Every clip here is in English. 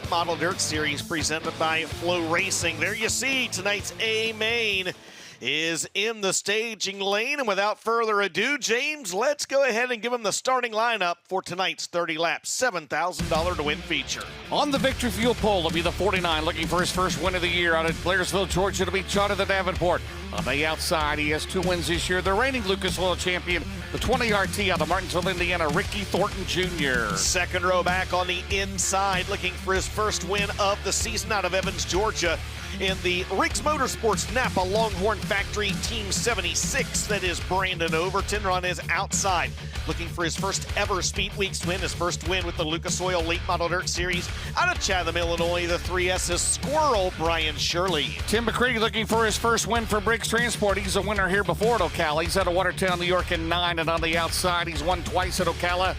Late Model Dirt Series presented by Flow Racing. There you see tonight's A main is in the staging lane. And without further ado, James, let's go ahead and give him the starting lineup for tonight's 30 laps, $7,000 to win feature. On the victory fuel pole, it'll be the 49 looking for his first win of the year out at Blairsville, Georgia. It'll be Jonathan Davenport. On the outside, he has 2 wins this year. The reigning Lucas Oil champion, the 20RT out of Martinsville, Indiana, Ricky Thornton Jr. Second row back on the inside, looking for his first win of the season out of Evans, Georgia, in the Riggs Motorsports Napa Longhorn Factory Team 76. That is Brandon Overton on his outside, looking for his first ever Speed Weeks win, his first win with the Lucas Oil Late Model Dirt Series. Out of Chatham, Illinois, the 3S's Squirrel, Brian Shirley. Tim McCready looking for his first win for Briggs Transport. He's a winner here before at Ocala. He's out of Watertown, New York in 9, and on the outside, he's won twice at Ocala.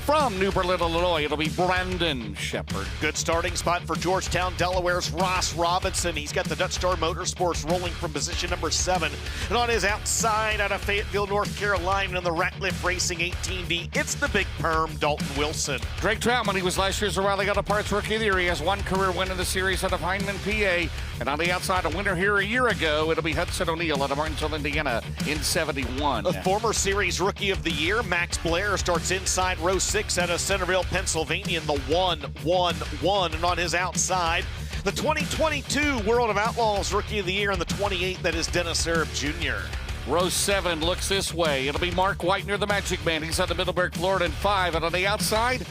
From New Berlin, Illinois, it'll be Brandon Shepard. Good starting spot for Georgetown, Delaware's Ross Robinson. He's got the Dutch Star Motorsports rolling from position number 7. And on his outside, out of Fayetteville, North Carolina, in the Ratliff Racing 18V, it's the big perm, Dalton Wilson. Drake Troutman, he was last year's O'Reilly Auto Parts Rookie of the Year. He has 1 career win in the series out of Hindman, PA. And on the outside, a winner here a year ago, it'll be Hudson O'Neill out of Martinsville, Indiana in 71. A former series Rookie of the Year, Max Blair, starts inside row 6 out of Centerville, Pennsylvania in the 1-1-1. And on his outside, the 2022 World of Outlaws Rookie of the Year in the 28, that is Dennis Erb Jr. Row 7 looks this way. It'll be Mark Whitener, the Magic Man. He's out of Middleburg, Florida in 5. And on the outside,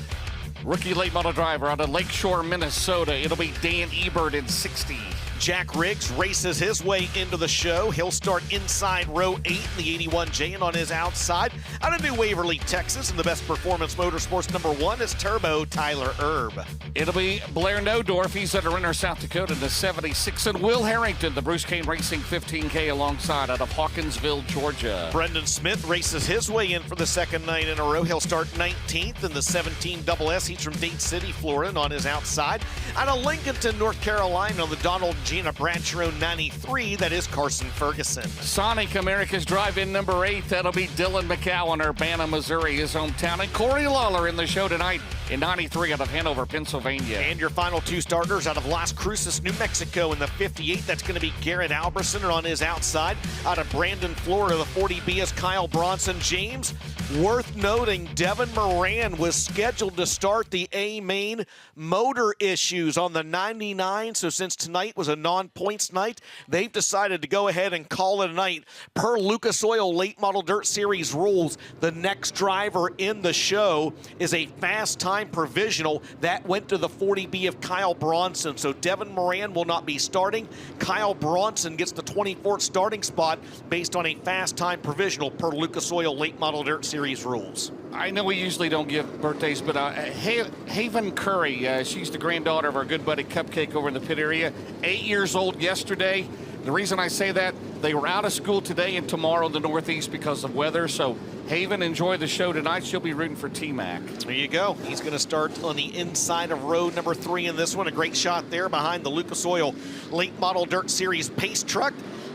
rookie late model driver out of Lakeshore, Minnesota. It'll be Dan Ebert in 60. Jack Riggs races his way into the show. He'll start inside row 8 in the 81J, and on his outside, out of New Waverly, Texas, and the Best Performance Motorsports number 1 is Turbo Tyler Erb. It'll be Blair Nodorf. He's out of Renner, South Dakota in the 76. And Will Harrington, the Bruce Kane Racing 15K alongside out of Hawkinsville, Georgia. Brendan Smith races his way in for the second night in a row. He'll start 19th in the 17 SS. He's from Dade City, Florida, and on his outside, out of Lincolnton, North Carolina, on the Donald Gina Branchero 93, that is Carson Ferguson. Sonic America's drive-in number 8, that'll be Dylan McCowan, Urbana, Missouri, his hometown. And Corey Lawler in the show tonight in 93 out of Hanover, Pennsylvania. And your final 2 starters out of Las Cruces, New Mexico in the 58, that's going to be Garrett Alberson, and on his outside, out of Brandon, Florida, the 40B is Kyle Bronson. James, worth noting, Devin Moran was scheduled to start the A main. Motor issues on the 99, so since tonight was a non-points night, they've decided to go ahead and call it a night. Per Lucas Oil Late Model Dirt Series rules, the next driver in the show is a fast time provisional. That went to the 40B of Kyle Bronson, so Devin Moran will not be starting. Kyle Bronson gets the 24th starting spot based on a fast time provisional per Lucas Oil Late Model Dirt Series rules. I know we usually don't give birthdays, but Haven Curry, she's the granddaughter of our good buddy Cupcake over in the pit area, 8 years old yesterday. The reason I say that, they were out of school today and tomorrow in the Northeast because of weather. So Haven, enjoy the show tonight. She'll be rooting for T-Mac. There you go. He's going to start on the inside of row number 3 in this one. A great shot there behind the Lucas Oil Late Model Dirt Series pace truck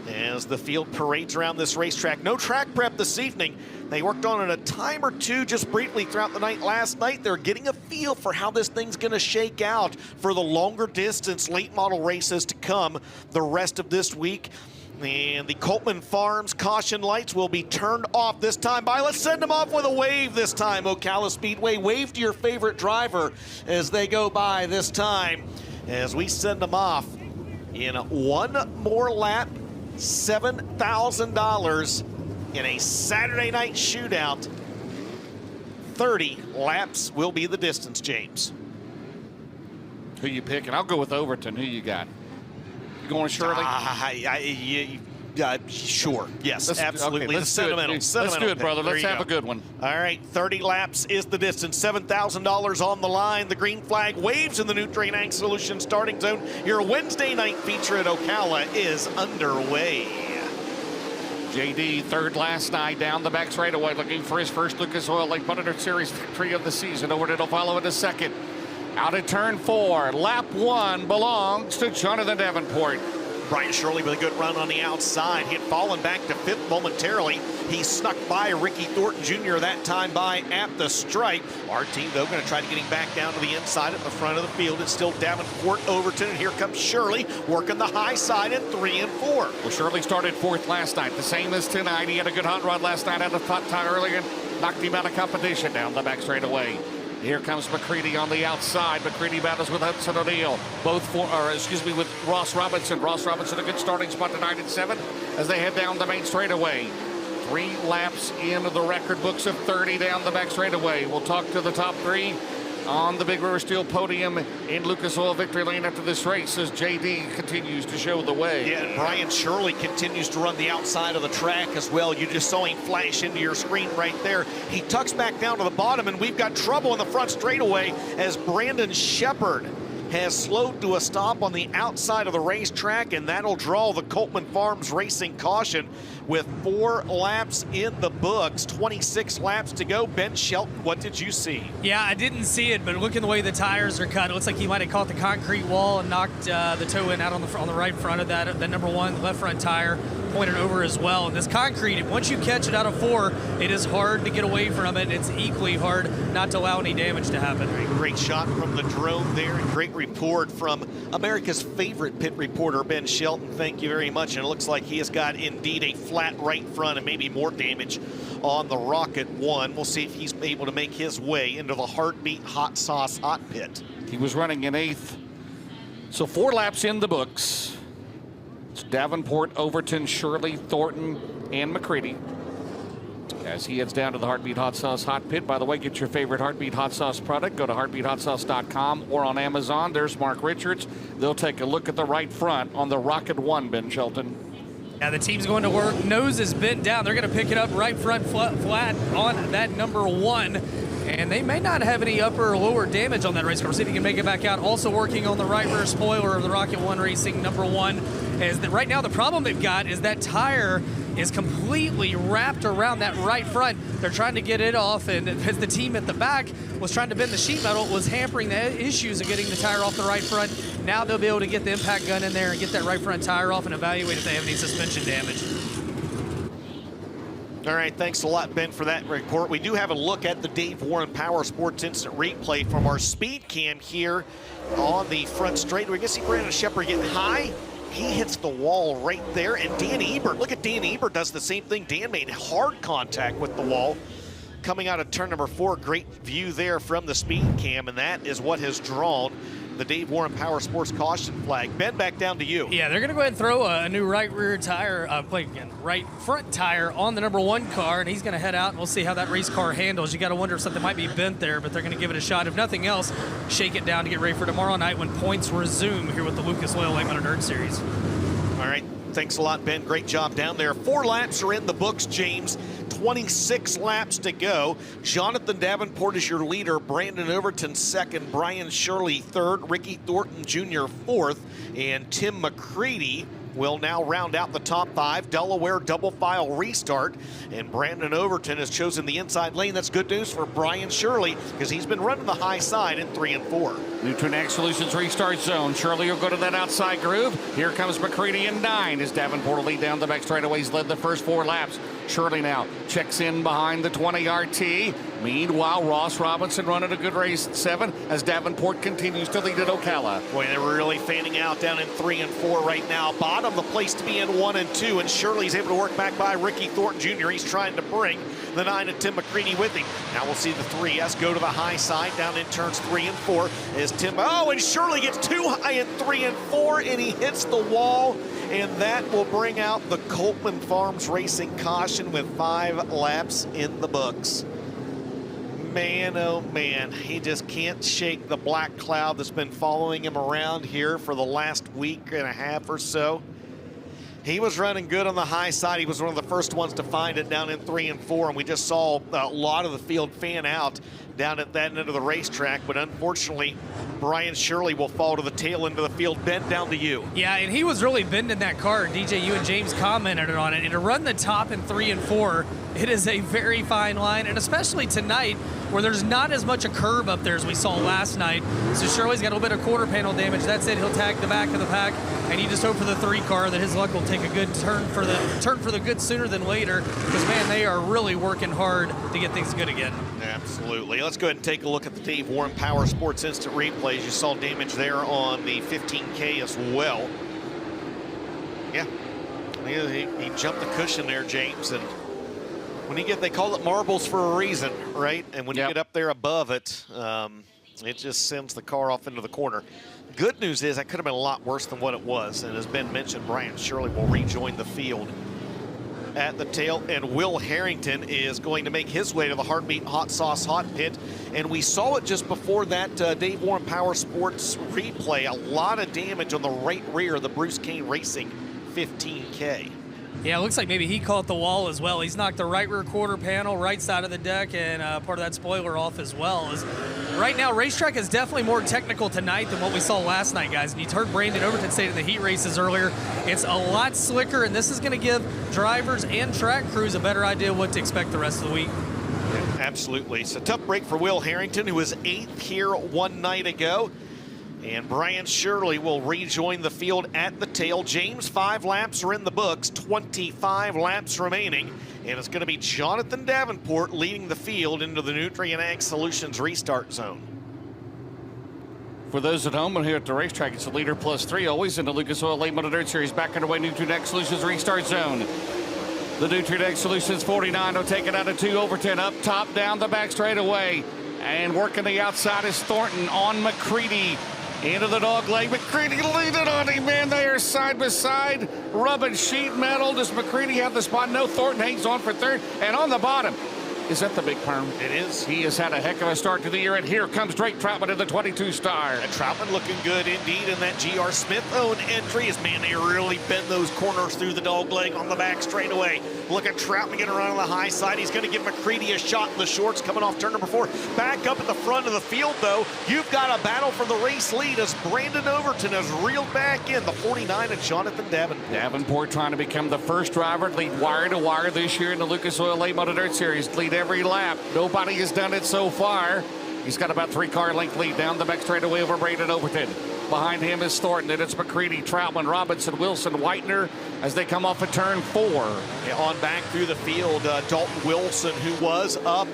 as the field parades around this racetrack. No track prep this evening. They worked on it a time or two just briefly throughout the night last night. They're getting a feel for how this thing's going to shake out for the longer distance late model races to come the rest of this week. And the Coltman Farms caution lights will be turned off this time by, let's send them off with a wave this time. Ocala Speedway, wave to your favorite driver as they go by this time. As we send them off in one more lap, $7,000 in a Saturday night shootout. 30 laps will be the distance, James. Who you picking? I'll go with Overton. Who you got? You going Shirley? Sure. Yes, absolutely. Okay, let's do it, brother. Let's have a good one. All right, 30 laps is the distance. $7,000 on the line. The green flag waves in the new Drain Ag Solutions starting zone. Your Wednesday night feature at Ocala is underway. JD, third last night, down the back straightaway, looking for his first Lucas Oil Late Model Dirt Series victory of the season. Over to follow in a second. Out at turn 4, lap 1 belongs to Jonathan Davenport. Brian Shirley with a good run on the outside. He had fallen back to 5th momentarily. He snuck by Ricky Thornton Jr. that time by at the stripe. Our team, though, going to try to get him back down to the inside at the front of the field. It's still Davenport, Overton, and here comes Shirley working the high side in 3 and 4. Well, Shirley started 4th last night, the same as tonight. He had a good hot rod last night out of hot tire earlier, knocked him out of competition down the back straightaway. Here comes McCready on the outside. McCready battles with Hudson O'Neill. With Ross Robinson. Ross Robinson, a good starting spot tonight at 7 as they head down the main straightaway. 3 laps in the record books of 30 down the back straightaway. We'll talk to the top 3 on the Big River Steel podium in Lucas Oil Victory Lane after this race as JD continues to show the way. Yeah, and Brian Shirley continues to run the outside of the track as well. You just saw him flash into your screen right there. He tucks back down to the bottom, and we've got trouble in the front straightaway as Brandon Shepard has slowed to a stop on the outside of the racetrack, and that'll draw the Coltman Farms Racing caution with 4 laps in the books, 26 laps to go. Ben Shelton, what did you see? Yeah, I didn't see it, but looking the way the tires are cut, it looks like he might have caught the concrete wall and knocked the toe end out on the right front of that number 1 left front tire, pointed over as well. And this concrete, once you catch it out of 4, it is hard to get away from it. It's equally hard not to allow any damage to happen. Great shot from the drone there, and great report from America's favorite pit reporter, Ben Shelton. Thank you very much. And it looks like he has got indeed a flat right front and maybe more damage on the Rocket 1. We'll see if he's able to make his way into the Heartbeat Hot Sauce Hot Pit. He was running in 8th. So 4 laps in the books. It's Davenport, Overton, Shirley, Thornton, and McCready as he heads down to the Heartbeat Hot Sauce Hot Pit. By the way, get your favorite Heartbeat Hot Sauce product. Go to heartbeathotsauce.com or on Amazon. There's Mark Richards. They'll take a look at the right front on the Rocket 1, Ben Shelton. Yeah, the team's going to work. Nose is bent down. They're going to pick it up right front flat on that number 1. And they may not have any upper or lower damage on that race car. See if he can make it back out. Also working on the right rear spoiler of the Rocket 1 Racing number 1. Is that right now the problem they've got is that tire is completely wrapped around that right front. They're trying to get it off, and as the team at the back was trying to bend the sheet metal, it was hampering the issues of getting the tire off the right front. Now they'll be able to get the impact gun in there and get that right front tire off and evaluate if they have any suspension damage. All right, thanks a lot, Ben, for that report. We do have a look at the Dave Warren Power Sports Instant Replay from our speed cam here on the front straight. We can see Brandon Shepard getting high. He hits the wall right there, and Dan Ebert, look at Dan Ebert, does the same thing. Dan made hard contact with the wall coming out of turn number 4. Great view there from the speed cam, and that is what has drawn the Dave Warren Power Sports caution flag. Ben, back down to you. Yeah, they're going to go ahead and throw a new right rear tire, right front tire on the number 1 car, and he's going to head out, and we'll see how that race car handles. You got to wonder if something might be bent there, but they're going to give it a shot. If nothing else, shake it down to get ready for tomorrow night when points resume here with the Lucas Oil Late Model Dirt Series. All right, thanks a lot, Ben. Great job down there. 4 laps are in the books, James. 26 laps to go. Jonathan Davenport is your leader. Brandon Overton second. Brian Shirley third. Ricky Thornton Jr. fourth. And Tim McCready will now round out the top 5. Delaware double file restart. And Brandon Overton has chosen the inside lane. That's good news for Brian Shirley because he's been running the high side in 3 and 4. Nutrien Solutions restart zone. Shirley will go to that outside groove. Here comes McCready in 9 as Davenport will lead down the back straightaways, led the first 4 laps. Shirley now checks in behind the 20 RT. Meanwhile, Ross Robinson running a good race at 7 as Davenport continues to lead at Ocala. Boy, they're really fanning out down in 3 and 4 right now. Bottom, the place to be in 1 and 2, and Shirley's able to work back by Ricky Thornton Jr. He's trying to bring the 9 and Tim McCready with him. Now we'll see the 3S go to the high side down in turns 3 and 4 as Tim, and Shirley gets too high in 3 and 4, and he hits the wall, and that will bring out the Coltman Farms Racing caution with 5 laps in the books. Man, oh man, he just can't shake the black cloud that's been following him around here for the last week and a half or so. He was running good on the high side. He was one of the first ones to find it down in 3 and 4, and we just saw a lot of the field fan out down at that end of the racetrack, but unfortunately, Brian Shirley will fall to the tail end of the field. Ben, down to you. Yeah, and he was really bending that car. DJ, you and James commented on it. And to run the top in 3 and 4, it is a very fine line, and especially tonight where there's not as much a curve up there as we saw last night. So Shirley's got a little bit of quarter panel damage. That's it. He'll tag the back of the pack, and you just hope for the 3 car that his luck will take a good turn for the good sooner than later. Because man, they are really working hard to get things good again. Absolutely. Let's go ahead and take a look at the Dave Warren Power Sports Instant Replays. You saw damage there on the 15K as well. Yeah, he jumped the cushion there, James, and when you get, they call it marbles for a reason, right? And when you get up there above it, it just sends the car off into the corner. Good news is that could have been a lot worse than what it was, and as Ben mentioned, Brian Shirley will rejoin the field at the tail, and Will Harrington is going to make his way to the Heartbeat Hot Sauce Hot Pit. And we saw it just before that Dave Warren Power Sports replay. A lot of damage on the right rear of the Bruce Kane Racing 15K. Yeah, it looks like maybe he caught the wall as well. He's knocked the right rear quarter panel, right side of the deck, and part of that spoiler off as well. Right now, racetrack is definitely more technical tonight than what we saw last night, guys. And you heard Brandon Overton say in the heat races earlier, it's a lot slicker, and this is going to give drivers and track crews a better idea what to expect the rest of the week. Yeah, absolutely. It's a tough break for Will Harrington, who was 8th here one night ago. And Brian Shirley will rejoin the field at the tail. James, 5 laps are in the books, 25 laps remaining. And it's going to be Jonathan Davenport leading the field into the Nutrien Ag Solutions restart zone. For those at home and here at the racetrack, it's a leader +3, always in the Lucas Oil Late Model Dirt Series. Back underway, Nutrien Ag Solutions restart zone. The Nutrien Ag Solutions 49 will take it out of 2. Overton up top, down the back straightaway. And working the outside is Thornton on McCready. Into the dog leg. McCready leading on him, man. They are side by side, rubbing sheet metal. Does McCready have the spot? No, Thornton hangs on for 3rd. And on the bottom, is that the big perm? It is. He has had a heck of a start to the year, and here comes Drake Troutman in the 22 star. And Troutman looking good indeed in that G.R. Smith-owned entry. As man, they really bend those corners through the dog leg on the back straightaway. Look at Troutman getting around on the high side. He's going to give McCready a shot in the shorts coming off turn number 4. Back up at the front of the field, though, you've got a battle for the race lead as Brandon Overton has reeled back in the 49 of Jonathan Davenport. Davenport trying to become the first driver to lead wire to wire this year in the Lucas Oil Late Model Dirt Series. Lead every lap. Nobody has done it so far. He's got about 3-car length lead down the back straightaway over Brandon Overton. Behind him is Thornton, and it's McCready, Troutman, Robinson, Wilson, Whitener as they come off of turn 4. Yeah, on back through the field, Dalton Wilson, who was up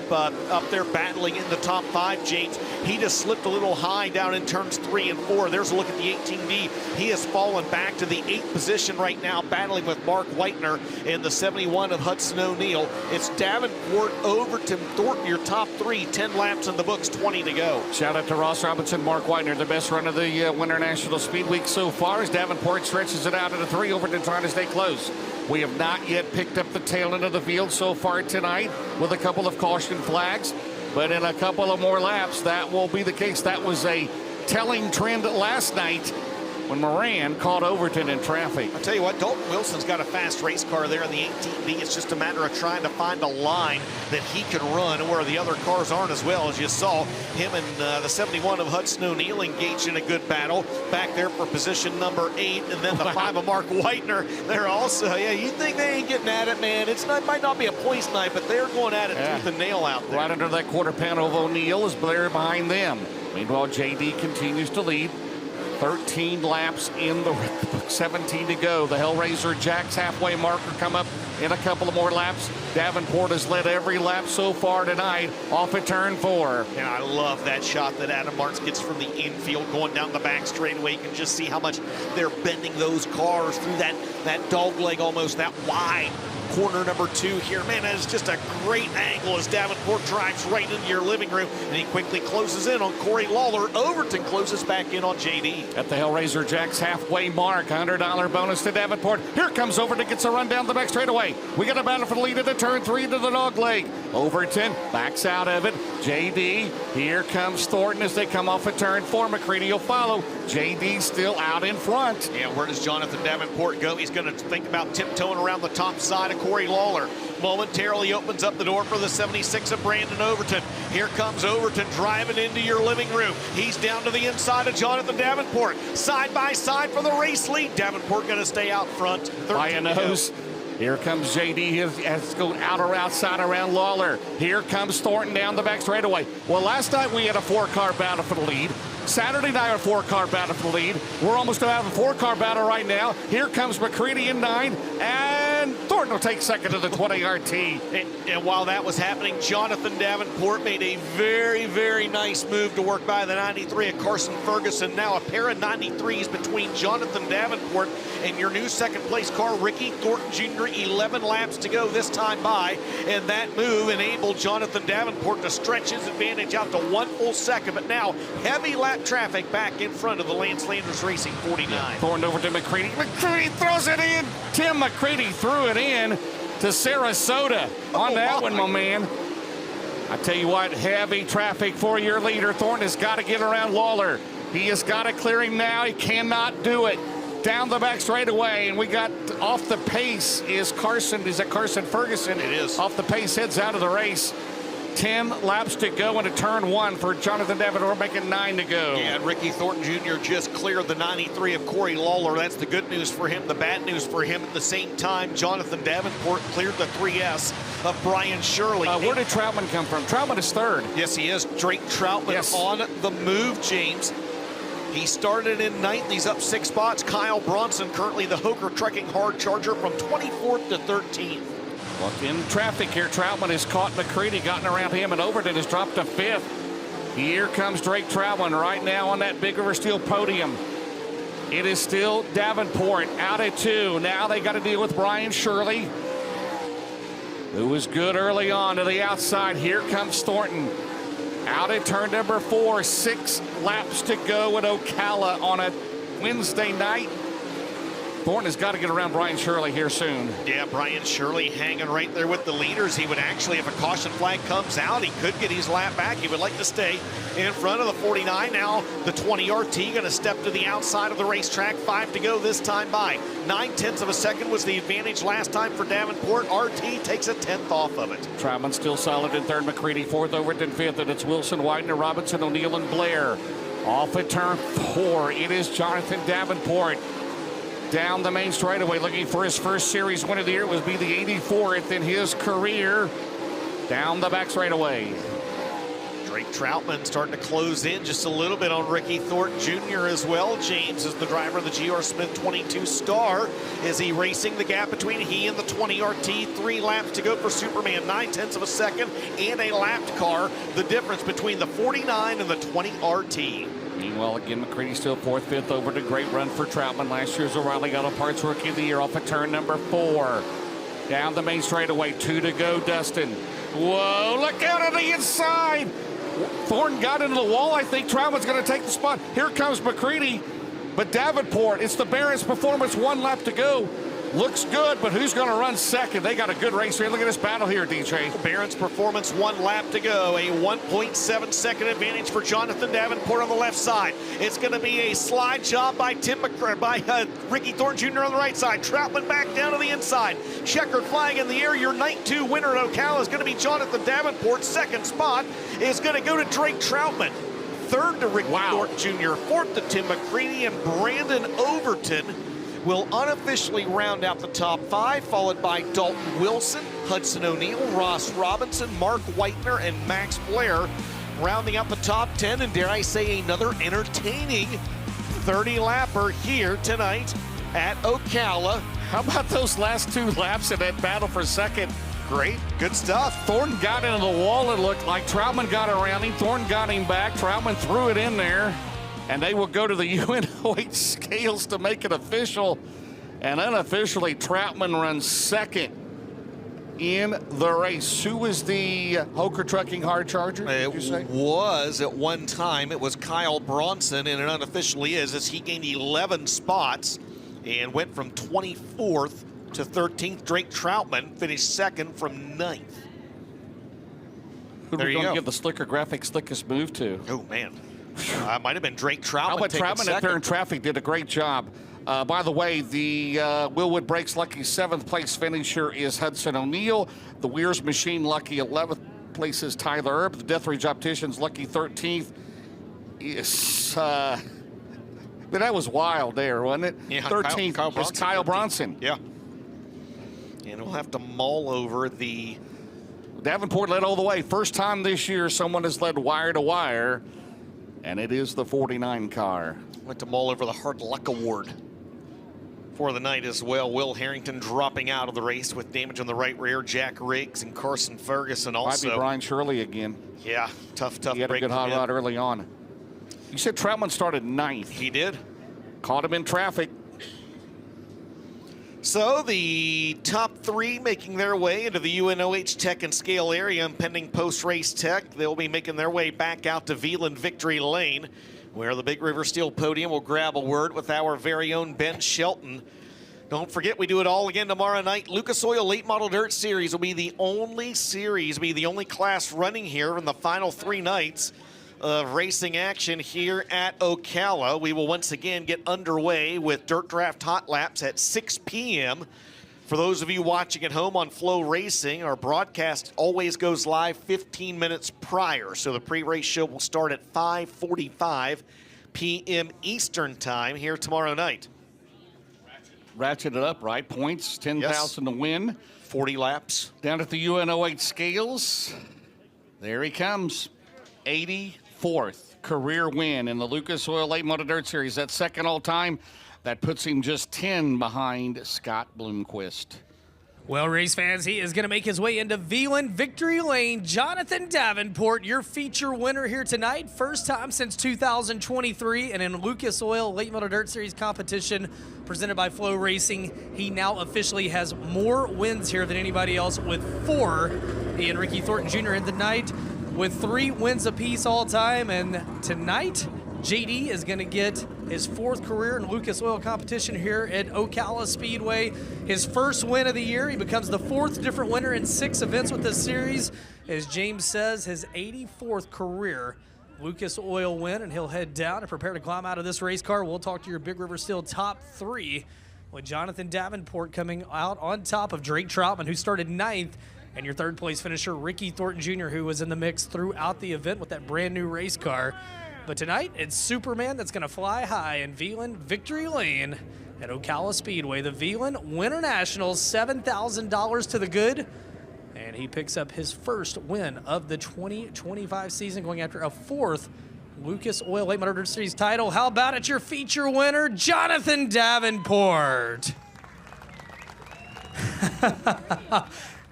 there battling in the top 5, James. He just slipped a little high down in turns 3 and 4. There's a look at the 18D. He has fallen back to the 8th position right now, battling with Mark Whitener in the 71 of Hudson O'Neill. It's Davenport, Overton, Thornton, your top 3, 10 laps in the books, 20 to go. Shout out to Ross Robinson, Mark Whitener, the best run of the Winter National Speed Week so far as Davenport stretches it out into 3. Overton trying to stay close. We have not yet picked up the tail end of the field so far tonight with a couple of caution flags, but in a couple of more laps that will be the case. That was a telling trend last night when Moran caught Overton in traffic. I'll tell you what, Dalton Wilson's got a fast race car there in the 18B. It's just a matter of trying to find a line that he can run where the other cars aren't as well. As you saw, him and the 71 of Hudson O'Neill engaged in a good battle back there for position number 8. And then the 5 of Mark Whitener, they're also, yeah, you think they ain't getting at it, man. It might not be a points night, but they're going at it tooth and nail out there. Right under that quarter panel of O'Neill is Blair behind them. Meanwhile, JD continues to lead. 13 laps in the 17 to go. The Hellraiser Jack's halfway marker come up in a couple of more laps. Davenport has led every lap so far tonight off at turn 4. And I love that shot that Adam Marks gets from the infield going down the back straightaway. You can just see how much they're bending those cars through that dog leg almost, that wide corner number 2 here. Man, that is just a great angle as Davenport drives right into your living room, and he quickly closes in on Corey Lawler. Overton closes back in on JD. At the Hellraiser Jack's halfway mark, $100 bonus to Davenport. Here comes Overton, gets a run down the back straightaway. We got a battle for the lead at the turn 3 to the dog leg. Overton backs out of it. JD, here comes Thornton as they come off at turn 4. McCready will follow. JD still out in front. Yeah, where does Jonathan Davenport go? He's going to think about tiptoeing around the top side of Corey Lawler. Momentarily opens up the door for the 76 of Brandon Overton. Here comes Overton driving into your living room. He's down to the inside of Jonathan Davenport. Side by side for the race lead. Davenport going to stay out front. By a nose. Here comes JD. He has to go out or outside around Lawler. Here comes Thornton down the back straightaway. Well, last night we had a 4-car battle for the lead. Saturday night, a 4-car battle for the lead. We're almost to have a 4-car battle right now. Here comes McCready in 9, and Thornton will take second to the 20 RT. And while that was happening, Jonathan Davenport made a very, very nice move to work by the 93 of Carson Ferguson. Now a pair of 93s between Jonathan Davenport and your new second-place car, Ricky Thornton Jr. 11 laps to go this time by, and that move enabled Jonathan Davenport to stretch his advantage out to 1 full second. But now heavy lap traffic back in front of the Lance Landers Racing 49. Thornton over to McCready. McCready throws it in. Tim McCready threw it in to Sarasota on that one, my man. I tell you what, heavy traffic for your leader. Thornton has got to get around Lawler. He has got to clear him now. He cannot do it. Down the back straightaway, and we got off the pace is Carson. Is that Carson Ferguson? It is. Off the pace, heads out of the race. 10 laps to go into turn 1 for Jonathan Davenport, making 9 to go. Yeah, and Ricky Thornton Jr. just cleared the 93 of Corey Lawler. That's the good news for him. The bad news for him at the same time, Jonathan Davenport cleared the 3S of Brian Shirley. Where did Troutman come from? Troutman is 3rd. Yes, he is. Drake Troutman on the move, James. He started in 9th. He's up 6 spots. Kyle Bronson, currently the Hoker Trucking Hard Charger, from 24th to 13th. Look in traffic here. Troutman has caught McCready, gotten around him, and Overton has dropped to 5th. Here comes Drake Troutman right now on that Big River Steel podium. It is still Davenport out at 2. Now they got to deal with Brian Shirley, who was good early on to the outside. Here comes Thornton out at turn number 4. 6 laps to go at Ocala on a Wednesday night. Thornton has got to get around Brian Shirley here soon. Yeah, Brian Shirley hanging right there with the leaders. He would actually, if a caution flag comes out, he could get his lap back. He would like to stay in front of the 49. Now the 20 RT going to step to the outside of the racetrack. 5 to go this time by. 9/10 of a second was the advantage last time for Davenport. RT takes a 10th off of it. Troutman still solid in 3rd. McCready 4th, Overton 5th, and it's Wilson, Widener, Robinson, O'Neill, and Blair. Off at turn 4, it is Jonathan Davenport. Down the main straightaway, looking for his first series win of the year. It would be the 84th in his career. Down the back straightaway. Drake Troutman starting to close in just a little bit on Ricky Thornton Jr. as well. James is the driver of the GR Smith 22 Star. Is he racing the gap between he and the 20 RT? 3 laps to go for Superman. 9/10 of a second and a lapped car. The difference between the 49 and the 20 RT. Meanwhile, again, McCready still 4th, 5th. Over to great run for Troutman. Last year's O'Reilly Auto Parts Rookie of the Year off of turn number 4. Down the main straightaway, 2 to go, Dustin. Whoa, look out on the inside. Thornton got into the wall. I think Troutman's going to take the spot. Here comes McCready, but Davenport, it's the Barron's Performance, 1 lap to go. Looks good, but who's going to run second? They got a good race here. Look at this battle here, DJ. Barron's Performance, 1 lap to go. A 1.7 second advantage for Jonathan Davenport on the left side. It's going to be a slide job by Ricky Thornton Jr. on the right side. Troutman back down to the inside. Checkered flag in the air. Your night 2 winner at Ocala is going to be Jonathan Davenport. 2nd spot is going to go to Drake Troutman. 3rd to Ricky Thornton Jr. 4th to Tim McCready, and Brandon Overton will unofficially round out the top 5, followed by Dalton Wilson, Hudson O'Neill, Ross Robinson, Mark Whitener, and Max Blair, rounding out the top 10, and dare I say another entertaining 30-lapper here tonight at Ocala. How about those last 2 laps in that battle for second? Great, good stuff. Thornton got into the wall, it looked like. Troutman got around him. Thornton got him back. Troutman threw it in there. And they will go to the UNOH scales to make it official. And unofficially, Troutman runs 2nd in the race. Who was the Hoker Trucking Hard Charger? It was at one time. It was Kyle Bronson, and it unofficially is, as he gained 11 spots and went from 24th to 13th. Drake Troutman finished 2nd from 9th. Who are we going to give the Slicker Graphics slickest move to? Oh, man. Might have been Drake Troutman. But Troutman up there in traffic did a great job. By the way, the Willwood Brakes lucky 7th place finisher is Hudson O'Neill. The Weir's Machine lucky 11th place is Tyler Erb. The Deathridge Opticians lucky 13th is but that was wild there, wasn't it? Yeah, 13th is Kyle Bronson. Yeah. And we'll have to mull over the... Davenport led all the way. First time this year someone has led wire to wire, and it is the 49 car. We'll have to mull over the Hard Luck Award for the night as well. Will Harrington dropping out of the race with damage on the right rear. Jack Riggs and Carson Ferguson also. Might be Brian Shirley again. Yeah, tough He had a break good hot from him. rod early on. You said Troutman started 9th. He did. Caught him in traffic. So the top 3 making their way into the UNOH Tech and Scale area, pending post-race tech. They'll be making their way back out to Veland Victory Lane, where the Big River Steel podium will grab a word with our very own Ben Shelton. Don't forget, we do it all again tomorrow night. Lucas Oil Late Model Dirt Series will be the only class running here in the final 3 nights of racing action here at Ocala. We will once again get underway with Dirt Draft Hot Laps at 6 p.m. For those of you watching at home on Flow Racing, our broadcast always goes live 15 minutes prior. So the pre-race show will start at 5:45 p.m. Eastern time here tomorrow night. Ratchet it up, right? Points, 10,000 to win. 40 laps. Down at the UNOH scales, there he comes. 84th career win in the Lucas Oil Late Model Dirt Series. That's second all time. That puts him just 10 behind Scott Bloomquist. Well, race fans, he is going to make his way into Veland Victory Lane. Jonathan Davenport, your feature winner here tonight. First time since 2023, and in Lucas Oil Late Model Dirt Series competition presented by Flow Racing, he now officially has more wins here than anybody else with 4. He and Ricky Thornton Jr. in the night with 3 wins apiece all time, and tonight JD is going to get his 4th career in Lucas Oil competition here at Ocala Speedway. His first win of the year. He becomes the 4th different winner in 6 events with this series. As James says, his 84th career Lucas Oil win, and he'll head down and prepare to climb out of this race car. We'll talk to your Big River Steel top 3 with Jonathan Davenport coming out on top of Drake Troutman, who started 9th, and your 3rd place finisher, Ricky Thornton Jr., who was in the mix throughout the event with that brand new race car. But tonight, it's Superman that's going to fly high in Veland Victory Lane at Ocala Speedway. The Veland Winter Nationals, $7,000 to the good. And he picks up his first win of the 2025 season, going after a 4th Lucas Oil Late Model Dirt Series title. How about it, your feature winner, Jonathan Davenport?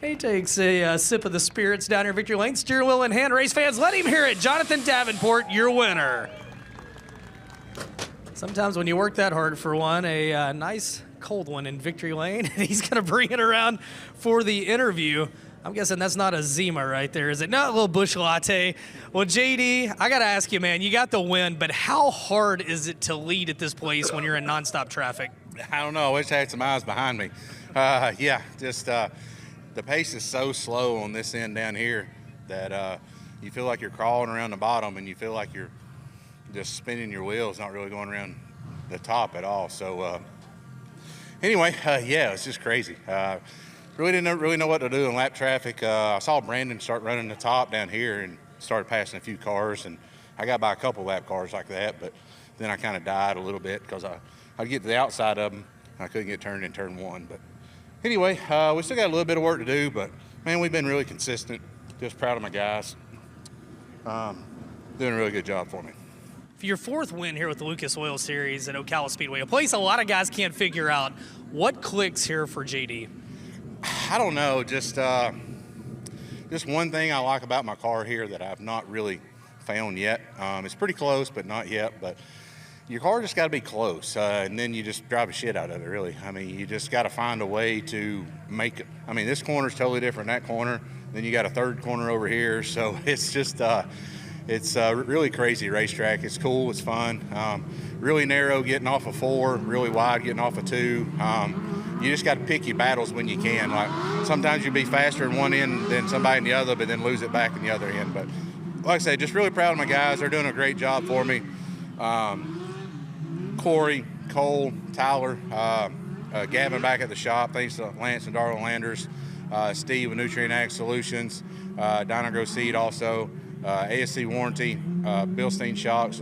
He takes a sip of the spirits down here in Victory Lane. Steering wheel in hand. Race fans, let him hear it. Jonathan Davenport, your winner. Sometimes when you work that hard for one, a nice cold one in Victory Lane, and he's going to bring it around for the interview. I'm guessing that's not a Zima right there, is it? Not a little bush latte. Well, JD, I got to ask you, man, you got the win, but how hard is it to lead at this place when you're in nonstop traffic? I don't know. I wish I had some eyes behind me. The pace is so slow on this end down here that you feel like you're crawling around the bottom, and you feel like you're just spinning your wheels, not really going around the top at all. So it's just crazy. Really didn't really know what to do in lap traffic. I saw Brandon start running the top down here and started passing a few cars, and I got by a couple lap cars like that, but then I kind of died a little bit because I'd get to the outside of them, and I couldn't get turned in turn 1. But anyway, we still got a little bit of work to do, but, man, we've been really consistent. Just proud of my guys. Doing a really good job for me. For your 4th win here with the Lucas Oil Series at Ocala Speedway, a place a lot of guys can't figure out. What clicks here for JD? I don't know. Just one thing I like about my car here that I've not really found yet. It's pretty close, but not yet. But your car just got to be close, and then you just drive the shit out of it, really. I mean, you just got to find a way to make it. I mean, this corner's totally different than that corner. Then you got a 3rd corner over here. So it's just it's a really crazy racetrack. It's cool. It's fun. Really narrow getting off of 4, really wide getting off of 2. You just got to pick your battles when you can. Like sometimes you'll be faster in one end than somebody in the other, but then lose it back in the other end. But like I say, just really proud of my guys. They're doing a great job for me. Corey, Cole, Tyler, Gavin back at the shop. Thanks to Lance and Darla Landers, Steve with Nutrient Ag Solutions, Dynagrow Seed also, ASC Warranty, Bilstein Shocks,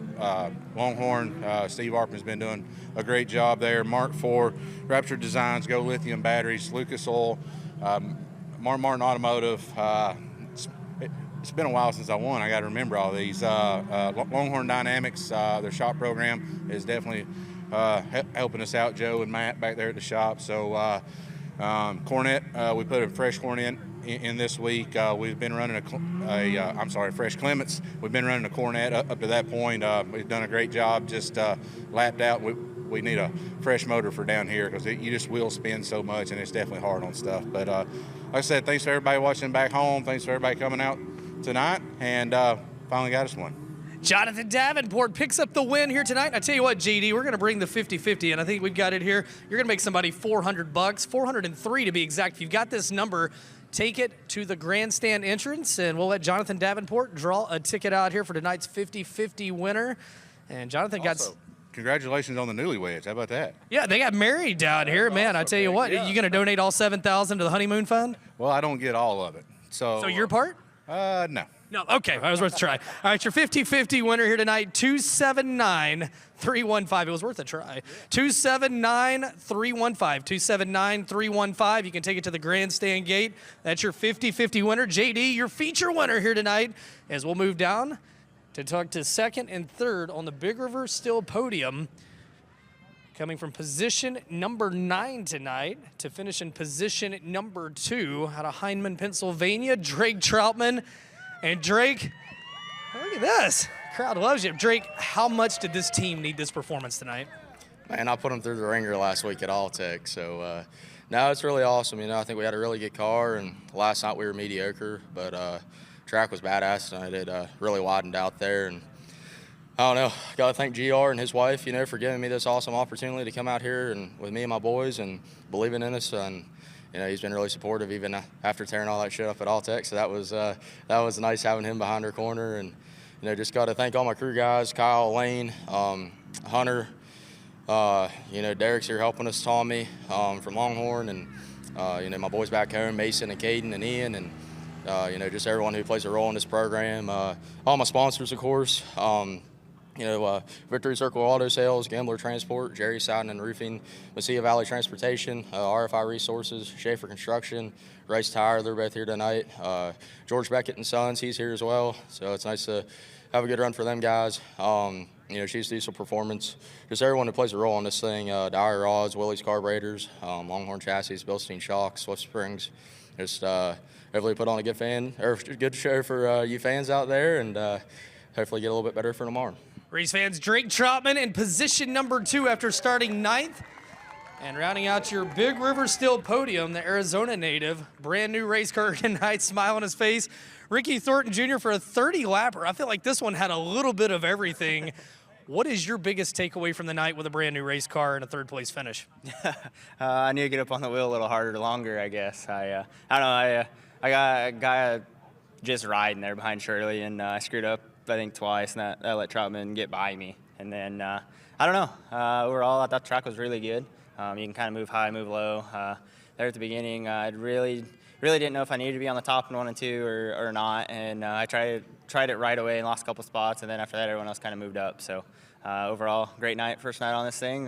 Longhorn. Steve Arpin's been doing a great job there. Mark IV, Rapture Designs, Go Lithium Batteries, Lucas Oil, Martin Automotive. It's been a while since I won. I got to remember all these. Longhorn Dynamics, their shop program is definitely helping us out. Joe and Matt back there at the shop. So Cornet, we put a fresh corn in this week. We've been running Fresh Clements. We've been running a Cornet up to that point. We've done a great job, just lapped out. We need a fresh motor for down here because you just wheel spin so much, and it's definitely hard on stuff. But like I said, thanks for everybody watching back home. Thanks for everybody coming out tonight, and finally got us one. Jonathan Davenport picks up the win here tonight. And I tell you what, JD, we're going to bring the 50-50, and I think we've got it here. You're going to make somebody $400, $403 to be exact. If you've got this number, take it to the grandstand entrance, and we'll let Jonathan Davenport draw a ticket out here for tonight's 50-50 winner. And Jonathan also, congratulations on the newlyweds. How about that? Yeah, they got married down here. Man, I tell you what, you going to donate all $7,000 to the honeymoon fund? Well, I don't get all of it. So your part? No. No, okay, I was worth a try. All right, your 50-50 winner here tonight, 279-315. It was worth a try. 279-315, 279-315. You can take it to the grandstand gate. That's your 50-50 winner. JD, your feature winner here tonight, as we'll move down to talk to second and third on the Big River Steel podium. Coming from position number 9 tonight to finish in position number 2 out of Hindman, Pennsylvania, Drake Troutman. And Drake, look at this. Crowd loves you. Drake, how much did this team need this performance tonight? Man, I put them through the ringer last week at Alltech. So, no, it's really awesome. You know, I think we had a really good car, and last night we were mediocre, but track was badass tonight. It really widened out there. And I don't know, got to thank GR and his wife, you know, for giving me this awesome opportunity to come out here and with me and my boys and believing in us. And you know, he's been really supportive even after tearing all that shit up at Alltech. So that was nice having him behind our corner. And you know, just got to thank all my crew guys, Kyle, Lane, Hunter. You know, Derek's here helping us, Tommy from Longhorn, and you know, my boys back home, Mason and Caden and Ian, and you know, just everyone who plays a role in this program. All my sponsors, of course. You know, Victory Circle Auto Sales, Gambler Transport, Jerry Siding and Roofing, Mesilla Valley Transportation, RFI Resources, Schaefer Construction, Rice Tire, they're both here tonight. George Beckett and Sons, he's here as well. So it's nice to have a good run for them guys. You know, Chiefs Diesel Performance, just everyone who plays a role in this thing. Dyer Rods, Willie's Carburetors, Longhorn Chassis, Bilstein Shocks, Swift Springs. Just hopefully put on a good show for you fans out there, and hopefully get a little bit better for tomorrow. Race fans, Drake Troutman in position number 2 after starting 9th. And rounding out your Big River Steel podium, the Arizona native, brand new race car tonight, smile on his face. Ricky Thornton Jr. for a 30-lapper. I feel like this one had a little bit of everything. What is your biggest takeaway from the night with a brand new race car and a 3rd-place finish? I need to get up on the wheel a little harder, longer, I guess. I don't know. I got a guy just riding there behind Shirley, and I screwed up, I think, twice, and that let Troutman get by me. And then, I don't know. Overall, I thought the track was really good. You can kind of move high, move low. There at the beginning, I really didn't know if I needed to be on the top in 1 and 2 or not. And I tried it right away and lost a couple spots. And then after that, everyone else kind of moved up. So overall, great night, first night on this thing.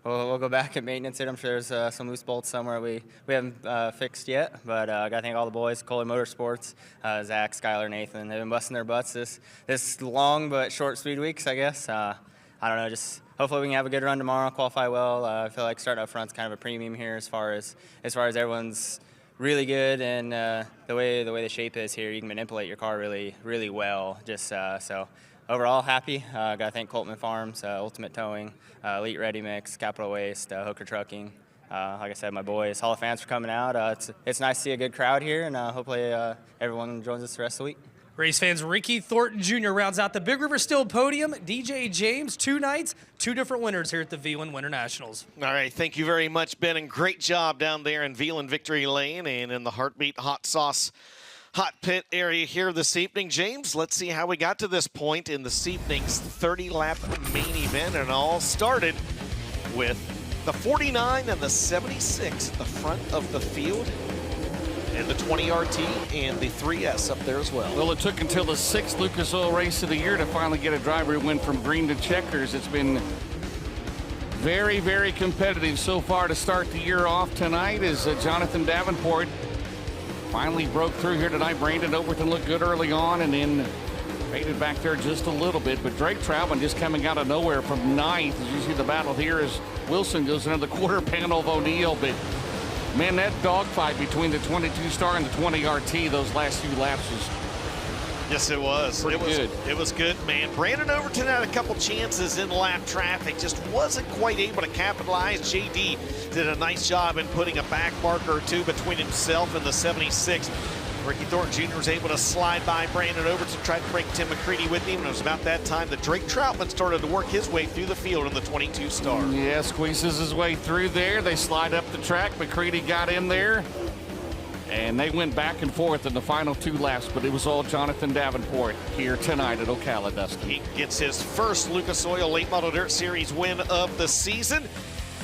We'll go back and maintenance it. I'm sure there's some loose bolts somewhere we haven't fixed yet. But I got to thank all the boys, Kohler Motorsports, Zach, Skylar, Nathan. They've been busting their butts this long but short speed weeks, I guess. I don't know, just hopefully we can have a good run tomorrow, qualify well. I feel like starting up front's kind of a premium here as far as everyone's really good, and the way the shape is here, you can manipulate your car really, really well. Just so overall happy. Got to thank Coltman Farms, Ultimate Towing, Elite Ready Mix, Capital Waste, Hooker Trucking. Like I said, my boys, Hall of Fans for coming out. It's nice to see a good crowd here, and hopefully everyone joins us the rest of the week. Race fans, Ricky Thornton Jr. rounds out the Big River Steel podium. DJ James, 2 nights, 2 different winners here at the Veland Winter Nationals. All right, thank you very much, Ben, and great job down there in Veland Victory Lane and in the Heartbeat Hot Sauce Hot Pit area here this evening. James, let's see how we got to this point in this evening's 30-lap main event, and it all started with the 49 and the 76 at the front of the field. and the 20RT and the 3S up there as well. Well, it took until the 6th Lucas Oil race of the year to finally get a driver who went from green to checkers. It's been very, very competitive so far to start the year off tonight as Jonathan Davenport finally broke through here tonight. Brandon Overton looked good early on and then faded back there just a little bit. But Drake Troutman just coming out of nowhere from 9th. As you see the battle here as Wilson goes into the quarter panel of O'Neill. But man, that dogfight between the 22 Star and the 20RT those last few laps was Yes, it was. good. It was good, man. Brandon Overton had a couple chances in lap traffic, just wasn't quite able to capitalize. JD did a nice job in putting a back marker or two between himself and the 76. Ricky Thornton Jr. was able to slide by Brandon Overton, tried to break Tim McCready with him, and it was about that time that Drake Troutman started to work his way through the field in the 22 Star. Yeah, squeezes his way through there. They slide up the track. McCready got in there. And they went back and forth in the final 2 laps, but it was all Jonathan Davenport here tonight at Ocala, Dustin. He gets his first Lucas Oil Late Model Dirt Series win of the season.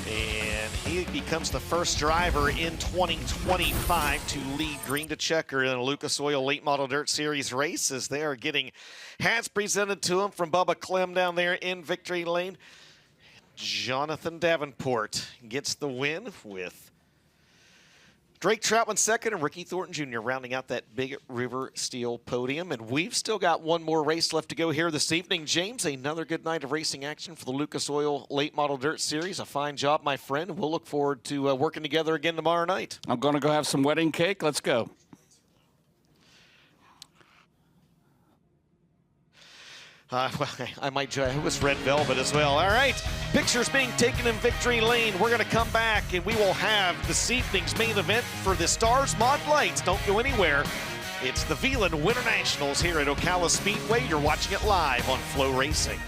And he becomes the first driver in 2025 to lead green to checker in a Lucas Oil Late Model Dirt Series race, as they are getting hats presented to him from Bubba Clem down there in victory lane. Jonathan Davenport gets the win with Drake Troutman second and Ricky Thornton Jr. rounding out that Big River Steel podium. And we've still got one more race left to go here this evening. James, another good night of racing action for the Lucas Oil Late Model Dirt Series. A fine job, my friend. We'll look forward to working together again tomorrow night. I'm going to go have some wedding cake. Let's go. Well, I might try. It was red velvet as well. All right, pictures being taken in victory lane. We're going to come back and we will have this evening's main event for the Stars Mod Lights. Don't go anywhere. It's the Veland Winter Nationals here at Ocala Speedway. You're watching it live on Flow Racing.